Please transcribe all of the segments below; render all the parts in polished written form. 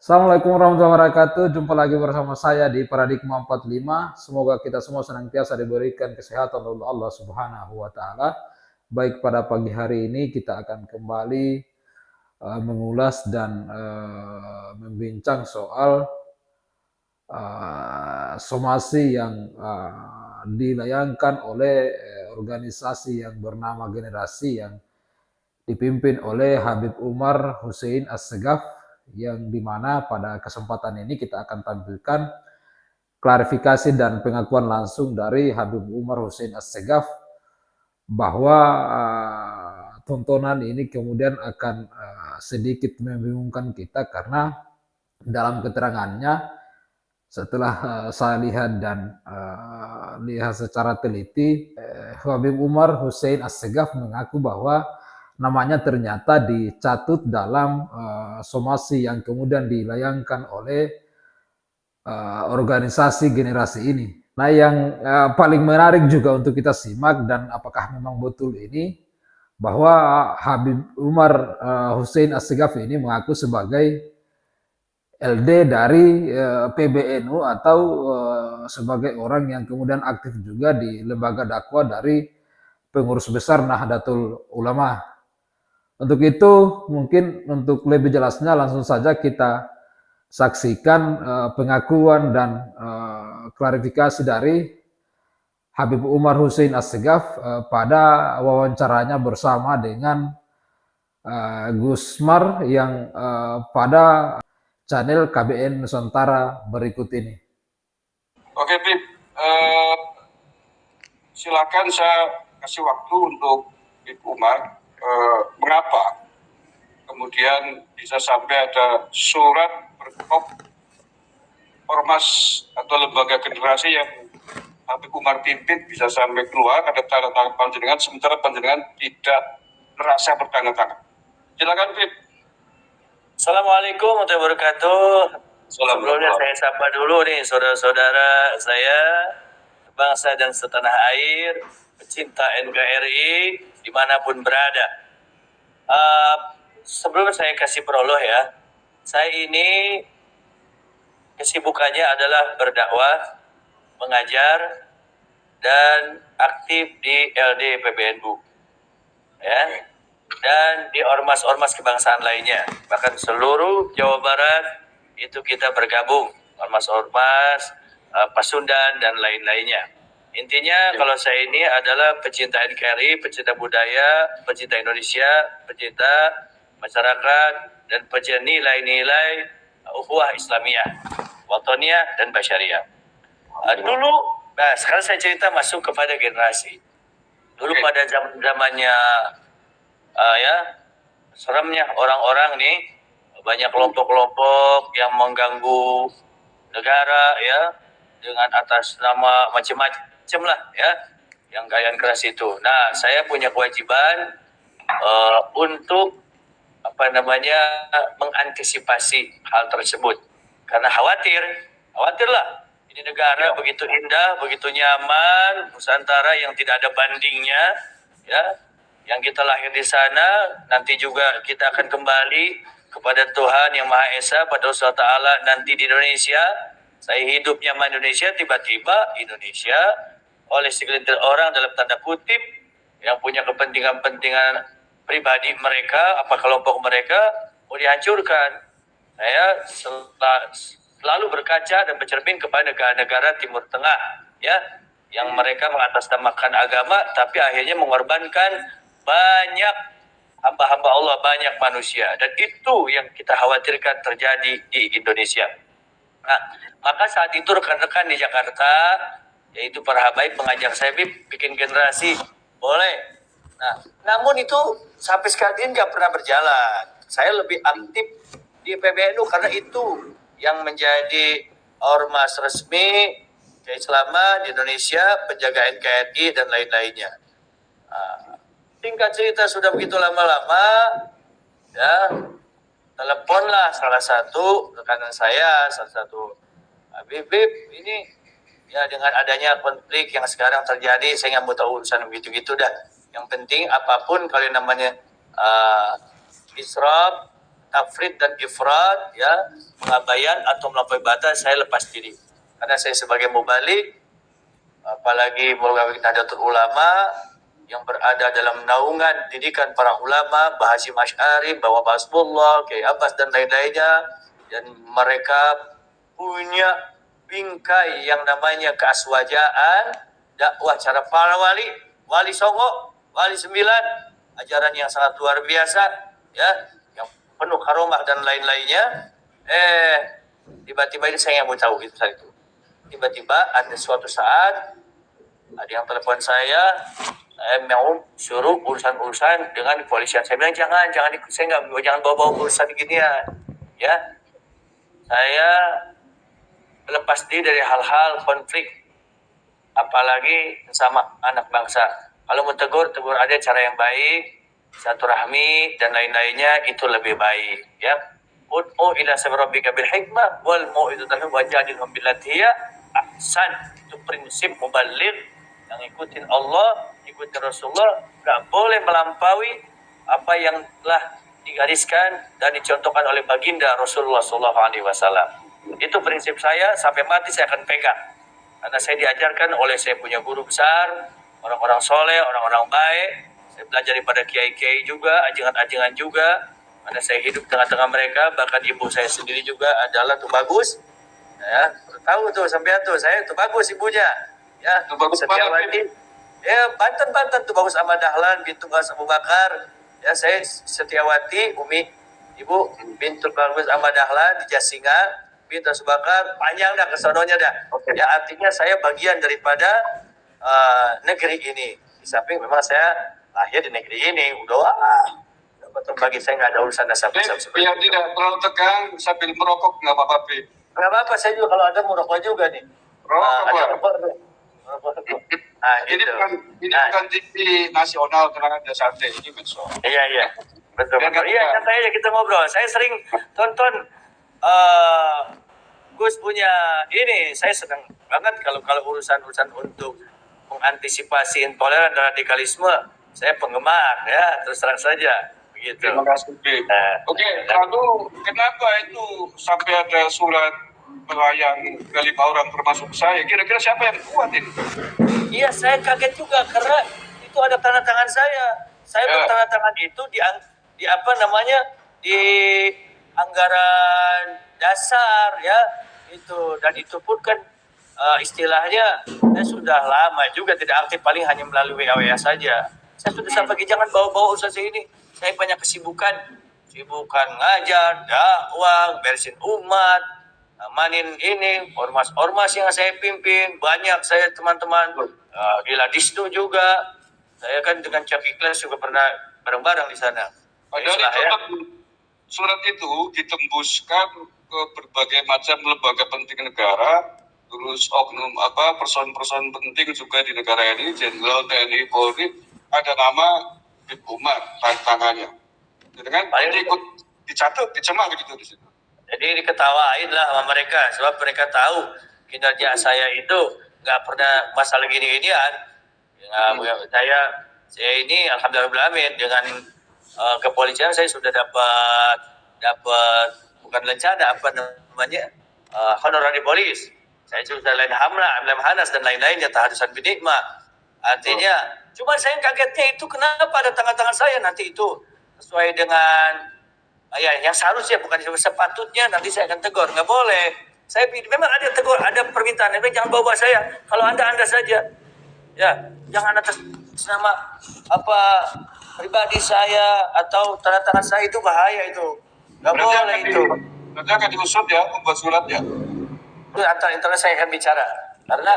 Assalamualaikum warahmatullahi wabarakatuh. Jumpa lagi bersama saya di Paradigma 45. Semoga kita semua senantiasa diberikan kesehatan oleh Allah Subhanahu wa taala. Baik, pada pagi hari ini kita akan kembali mengulas dan membincang soal somasi yang dilayangkan oleh organisasi yang bernama Generasi yang dipimpin oleh Habib Umar Hussein Assegaf, yang dimana pada kesempatan ini kita akan tampilkan klarifikasi dan pengakuan langsung dari Habib Umar Hussein Assegaf bahwa tontonan ini kemudian akan sedikit membingungkan kita karena dalam keterangannya setelah saya lihat dan lihat secara teliti, Habib Umar Hussein Assegaf mengaku bahwa namanya ternyata dicatut dalam somasi yang kemudian dilayangkan oleh organisasi Generasi ini. Nah, yang paling menarik juga untuk kita simak dan apakah memang betul ini, bahwa Habib Umar Hussein Assegaf ini mengaku sebagai LD dari PBNU atau sebagai orang yang kemudian aktif juga di lembaga dakwah dari pengurus besar Nahdlatul Ulama. Untuk itu, mungkin untuk lebih jelasnya langsung saja kita saksikan pengakuan dan klarifikasi dari Habib Umar Hussein Assegaf pada wawancaranya bersama dengan Gusmar yang pada channel KBN Nusantara berikut ini. Oke, Bib. Silakan saya kasih waktu untuk Bib Umar. Mengapa kemudian bisa sampai ada surat berkop ormas atau lembaga generasi yang Habib Umar pimpin bisa sampai keluar, ada tanda tangan panjenengan, sementara panjenengan tidak merasa bertanda tangan. Silakan, Bib. Assalamualaikum warahmatullahi wabarakatuh. Sebelumnya saya sapa dulu nih saudara-saudara saya, bangsa dan setanah air, pecinta NKRI dimanapun berada. Sebelum saya kasih prolog ya, saya ini kesibukannya adalah berdakwah, mengajar, dan aktif di LD PBNU, ya, dan di ormas-ormas kebangsaan lainnya. Bahkan seluruh Jawa Barat itu kita bergabung, ormas-ormas, Pasundan dan lain-lainnya. Intinya kalau saya ini adalah pecinta NKRI, pecinta budaya, pecinta Indonesia, pecinta masyarakat, dan pecinta nilai-nilai ukhuwah Islamiyah, Wataniyah, dan Basyariah. Sekarang saya cerita masuk kepada generasi. Dulu pada zamannya seremnya orang-orang nih, banyak kelompok-kelompok yang mengganggu negara ya, dengan atas nama macam-macam lah ya, yang gayaan keras itu. Nah, saya punya kewajiban untuk mengantisipasi hal tersebut, karena khawatirlah ini negara begitu indah, begitu nyaman, Nusantara yang tidak ada bandingnya ya, yang kita lahir di sana, nanti juga kita akan kembali kepada Tuhan Yang Maha Esa pada suatu ta'ala nanti di Indonesia. Saya hidup nyaman Indonesia, tiba-tiba Indonesia oleh segelintir orang dalam tanda kutip yang punya kepentingan-kepentingan pribadi mereka, apa kelompok mereka, mau dihancurkan. Saya selalu berkaca dan bercermin kepada negara-negara Timur Tengah ya, yang mereka mengatasnamakan agama tapi akhirnya mengorbankan banyak hamba-hamba Allah, banyak manusia, dan itu yang kita khawatirkan terjadi di Indonesia. Nah, maka saat itu rekan-rekan di Jakarta, yaitu para habaib, mengajak saya, Bib, bikin generasi, boleh. Nah, namun itu sampai sekarang ini nggak pernah berjalan. Saya lebih aktif di PBNU karena itu yang menjadi ormas resmi keislaman di Indonesia, penjaga NKRI dan lain-lainnya. Singkat cerita, sudah begitu lama-lama ya, teleponlah salah satu rekanan saya, salah satu Bib, ini ya, dengan adanya konflik yang sekarang terjadi, saya nggak mau tahu urusan begitu-gitu dah. Yang penting apapun kalau namanya israf, tafrid dan ifrat, ya, pengabaian atau melampaui batas, saya lepas diri. Karena saya sebagai mubalik, apalagi melalui Nahdlatul Ulama yang berada dalam naungan didikan para ulama, Mbah Hasyim Asy'ari, Mbah Basbullah, Kiai Abbas dan lain-lainnya, dan mereka punya bingkai yang namanya keaswajaan, dakwah cara para wali, wali Songo, wali 9, ajaran yang sangat luar biasa, ya, yang penuh karomah dan lain-lainnya. Tiba-tiba ini saya yang mau tahu gitu saat itu. Tiba-tiba ada suatu saat ada yang telepon saya mau suruh urusan-urusan dengan kepolisian. Saya bilang jangan bawa-bawa urusan ginian, ya. Saya lepas diri dari hal-hal konflik, apalagi sama anak bangsa. Kalau mau tegur ada cara yang baik, silaturahmi dan lain-lainnya, itu lebih baik, ya. Ud'u ila sabili rabbika bil hikmah wal mau'izatil wajadilhum billati hiya ahsan. Itu prinsip mubaligh yang ikutin Allah, ikutin Rasulullah, nggak boleh melampaui apa yang telah digariskan dan dicontohkan oleh baginda Rasulullah SAW. Itu prinsip saya, sampai mati saya akan pegang. Karena saya diajarkan oleh saya punya guru besar, orang-orang soleh, orang-orang baik. Saya belajar daripada kiai-kiai juga, ajengan-ajengan juga. Karena saya hidup tengah-tengah mereka, bahkan ibu saya sendiri juga adalah tuh bagus. Ya, tahu tuh sampean tuh, saya tuh bagus ibunya. Ya, Setiawati. Ya, Banten tuh bagus Ahmad Dahlan bintu Gas Abu Bakar. Ya, saya Setiawati, Umi Ibu bintu Bagus Ahmad Dahlan di Jasinga, bintu Abu Bakar, panjang dah kesononya dah. Okay. Ya, artinya saya bagian daripada negeri ini. Di samping memang saya lahir di negeri ini, udah bagi saya nggak ada urusan nasab-nasab seperti itu. Tidak terlalu tegang sambil merokok nggak apa-apa, Pi. Nggak apa-apa, saya juga kalau ada merokok juga nih. Rokok. Nah, ini gitu. bukan TV nasional karena ada sate, ini medsos. Iya. Betul. Iya, santai aja kita ngobrol. Saya sering tonton Gus punya ini, saya senang banget kalau urusan untuk mengantisipasi intoleran dan radikalisme. Saya penggemar, ya, terus terang saja. Begitu. Terima kasih, Oke, lalu kenapa itu sampai ada surat melayang ke 5 orang termasuk saya? Kira-kira siapa yang buat ini? Iya, saya kaget juga karena itu ada tanda tangan saya. Saya bertanda tangan itu di apa namanya, di anggaran dasar, ya, itu, dan itu pun kan istilahnya saya sudah lama juga tidak aktif, paling hanya melalui WA saja. Saya sudah sampaikan jangan bawa-bawa urusan saya ini. Saya banyak kesibukan ngajar, dakwah, beresin umat, amanin ini, ormas-ormas yang saya pimpin, banyak saya teman-teman, gila Disnu juga, saya kan dengan Cak Ikhlas juga pernah bareng-bareng di sana. Surat itu ditembuskan ke berbagai macam lembaga penting negara, terus oknum person-person penting juga di negara ini, Jenderal TNI Polri, ada nama Habib Umar tantangannya. Dengan ikut dicatat, dicemak gitu di situ. Jadi diketawain lah sama mereka, sebab mereka tahu kinerja saya itu nggak pernah masalah gini-ginian. Saya ini alhamdulillah dengan kepolisian saya sudah dapat bukan lencana, apa namanya, honorary polis. Saya sudah lain Hanas dan lain-lainnya, tahadusan binikmah. Artinya, cuma saya kagetnya itu kenapa ada tangan-tangan saya nanti itu sesuai dengan yang seharusnya, bukan sepatutnya, nanti saya akan tegur. Nggak boleh. Saya memang ada tegur, ada permintaan. Jangan bawa saya. Kalau anda saja. Ya, jangan atas nama pribadi saya atau tanda tangan saya, itu bahaya itu. Nggak boleh itu. Nanti akan diusut ya, membuat surat ya. Itu antara saya akan bicara. Karena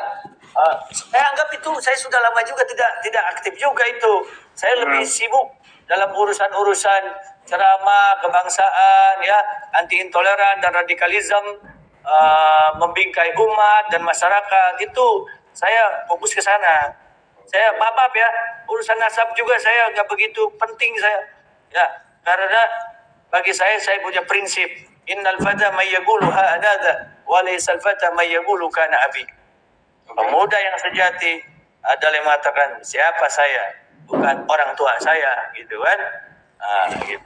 saya anggap itu saya sudah lama juga tidak aktif juga itu. Saya lebih sibuk dalam urusan ceramah kebangsaan, ya, anti intoleran dan radikalisme, membingkai umat dan masyarakat, itu saya fokus ke sana. Saya maaf ya, urusan nasab juga saya nggak begitu penting saya, ya, karena bagi saya punya prinsip, innal fata may yaqulu ha'adada wa laysa al fata may yaqulu kana abi. Pemuda yang sejati adalah yang mengatakan siapa saya, bukan orang tua saya, gitu kan. Gitu.